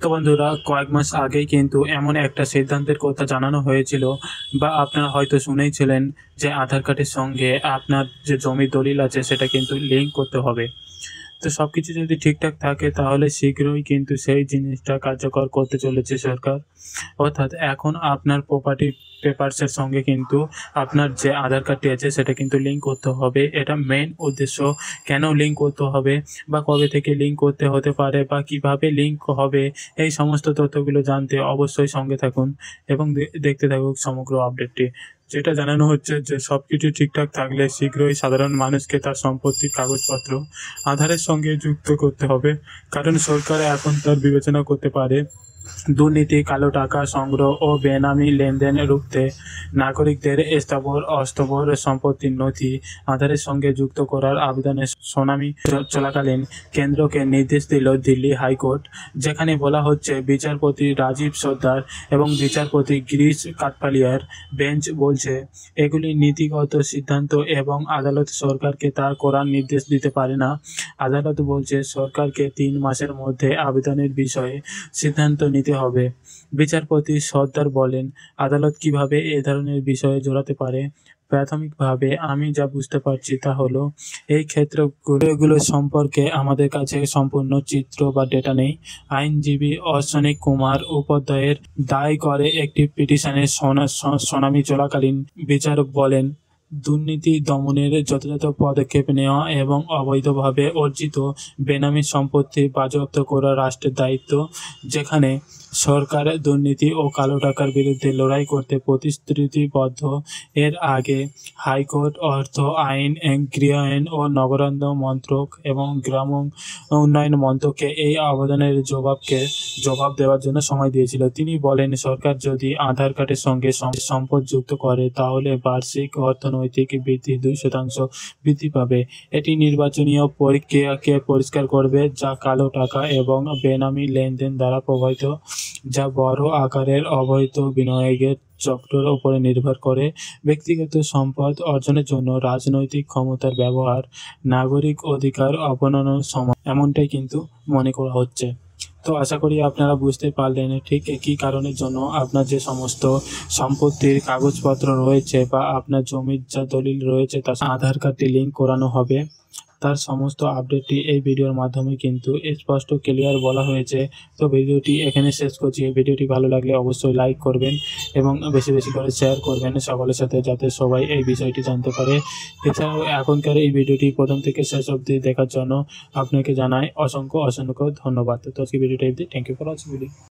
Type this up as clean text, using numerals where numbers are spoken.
তো বন্ধুরা, কয়েক মাস আগেই কিন্তু এমন একটা সিদ্ধান্তের কথা জানানো হয়েছিল বা আপনারা হয়তো শুনেইছিলেন যে আধার কার্ডের সঙ্গে আপনার যে জমির দলিল আছে সেটা কিন্তু লিঙ্ক করতে হবে। তো সবকিছু যদি ঠিকঠাক থাকে তাহলে শীঘ্রই কিন্তু সেই জিনিসটা কার্যকর করতে চলেছে সরকার। অর্থাৎ এখন আপনার প্রপার্টি পেপারসের সঙ্গে কিন্তু আপনার যে আধার কার্ডটি আছে সেটা কিন্তু লিঙ্ক করতে হবে। এটা মেইন উদ্দেশ্য। কেন লিঙ্ক করতে হবে বা কবে থেকে লিঙ্ক করতে হতে পারে বা কিভাবে লিঙ্ক হবে, এই সমস্ত তথ্যগুলো জানতে অবশ্যই সঙ্গে থাকুন এবং দেখতে থাকুক সমগ্র আপডেটটি। যেটা জানানো হচ্ছে যে সবকিছু ঠিকঠাক থাকলে শীঘ্রই সাধারণ মানুষকে তার সম্পত্তির কাগজপত্র আধারের সঙ্গে যুক্ত করতে হবে। কারণ সরকার এখন তার বিবেচনা করতে পারে দুর্নীতি, কালো টাকা সংগ্রহ ও বেনামি লেনদেন রুখতে নাগরিকদের স্থাবর অস্থাবর সম্পত্তির নথি আধারের সঙ্গে যুক্ত করার আবেদনের শুনানি চলাকালীন কেন্দ্রকে নির্দেশ দিল দিল্লি হাইকোর্ট, যেখানে বলা হচ্ছে বিচারপতি রাজীব সর্দার এবং বিচারপতি গিরিশ কাঠপালিয়ার বেঞ্চ বলছে এগুলি নীতিগত সিদ্ধান্ত এবং আদালত সরকারকে তা করার নির্দেশ দিতে পারে না। আদালত বলছে সরকারকে 3 মাসের মধ্যে আবেদনের বিষয়ে সিদ্ধান্ত নিতে হবে। বিচারপতি সর্দার বলেন, আদালত কিভাবে এ ধরনের বিষয়ে জড়াতে পারে? প্রাথমিকভাবে আমি যা বুঝতে পারছি তা হলো এই ক্ষেত্রগুলো সম্পর্কে আমাদের কাছে সম্পূর্ণ চিত্র বা ডেটা নেই। আইনজীবী অশ্বিনী কুমার উপাধ্যায়ের দায় করে একটি পিটিশনের শুনানি চলাকালীন বিচারক বলেন, দুর্নীতি দমনের যথাযথ পদক্ষেপ নেওয়া এবং অবৈধভাবে অর্জিত বেনামি সম্পত্তি বাজেয়াপ্ত করা রাষ্ট্রের দায়িত্ব, যেখানে সরকার দুর্নীতি ও কালো টাকার বিরুদ্ধে লড়াই করতে প্রতিশ্রুতিবদ্ধ। এর আগে হাইকোর্ট অর্থ আইন, গৃহায়ন ও নগরায়ণ মন্ত্রক এবং গ্রাম উন্নয়ন মন্ত্রককে এই আবেদনের জবাব দেওয়ার জন্য সময় দিয়েছিল। তিনি বলেন, সরকার যদি আধার কার্ডের সঙ্গে সম্পদ যুক্ত করে তাহলে বার্ষিক অর্থনৈতিক বৃদ্ধি 2% বৃদ্ধি পাবে। এটি নির্বাচনীয় প্রক্রিয়াকে পরিষ্কার করবে, যা কালো টাকা এবং বেনামি লেনদেন দ্বারা প্রভাবিত, যা বড় আকারের অবৈধ বিনিয়োগের চক্রের উপরে নির্ভর করে। ব্যক্তিগত সম্পদ অর্জনের জন্য রাজনৈতিক ক্ষমতার ব্যবহার নাগরিক অধিকার অবমাননার সমান, এমনটাই কিন্তু মনে করা হচ্ছে। তো আশা করি আপনারা বুঝতে পারলেন ঠিক কী কারণের জন্য আপনার যে সমস্ত সম্পত্তির কাগজপত্র রয়েছে বা আপনার জমির যা দলিল রয়েছে তার আধার কার্ডটি লিঙ্ক করানো হবে। তার সমস্ত আপডেটটি এই ভিডিওর মাধ্যমে কিন্তু স্পষ্ট ক্লিয়ার বলা হয়েছে। তো ভিডিওটি এখানে শেষ করছি। ভিডিওটি ভালো লাগলে অবশ্যই লাইক করবেন এবং বেশি বেশি করে শেয়ার করবেন সকলের সাথে, যাতে সবাই এই বিষয়টি জানতে পারে। এছাড়াও এখনকার এই ভিডিওটি প্রথম থেকে শেষ অবধি দেখার জন্য আপনাকে জানাই অসংখ্য ধন্যবাদ। তো আজকে ভিডিওটা thank you for watching video.